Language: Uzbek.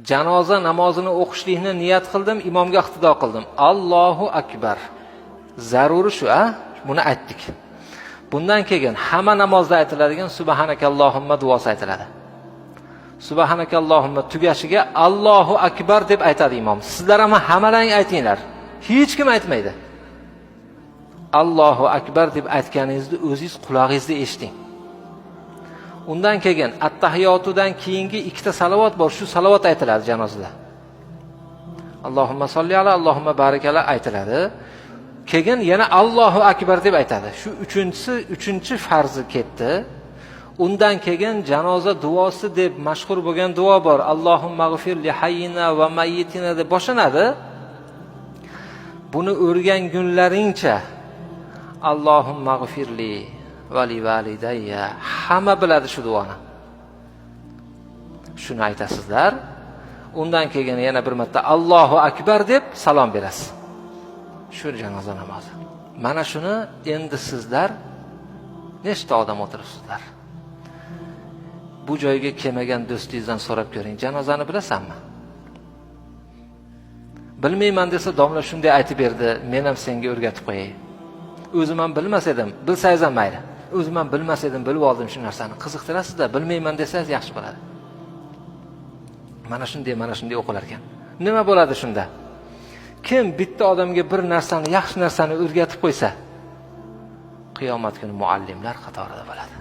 janoza namozini o'qishlikni niyat qildim, imomga iqtido qildim. Allohu akbar. Zaruri shu, buni aytdik. Bundan keyin hamma namozda aytiladigan subhanakallohumma duosi aytiladi. Subhanakallohumma tugashiga Allohu akbar deb aytadi imom. Sizlar ham hammalang aytinglar. Hech kim aytmaydi. Allohu akbar deb aytganingizni o'zingiz qulog'ingizda eshiting. Undan keyin at-tahiyotudan keyingi ikkita salovat bor. Shu salovat aytiladi janozada. Allohumma solli ala, Allohumma barik ala aytiladi. Keyin yana Allohu akbar deb aytadi. Shu uchinchi farzi ketdi. Undan keyin janoza duosi deb mashhur bo'lgan duo bor. Allohumma g'fir li hayyina va mayyitina deb boshlanadi. Buni o'rgangunlaringcha Allohumma g'firli va li validayya hamma biladi shu duoni. Shuni aytasizlar. Undan keyin yana bir marta Allohu akbar deb salom berasiz. Shu janoza namozi. Mana shuni endi sizlar nechta odam o'tiribsizlar? Bu joyga kelmagan do'stingizdan so'rab ko'ring. Janozani bilasanmi? Bilmayman desa domla shunday aytib berdi, men ham senga o'rgatib qo'yay. O'zim ham bilmas edim, bilsangiz ham mayli. O'zim ham bilmas edim, bilib oldim shu narsani. Qiziqtirasizda, bilmayman desangiz yaxshi bo'ladi. Mana shunday o'qilar ekan. Nima bo'ladi shunda? Kim bitta odamga bir narsani, yaxshi narsani o'rgatib qo'ysa, qiyomat kuni muallimlar qatorida bo'ladi.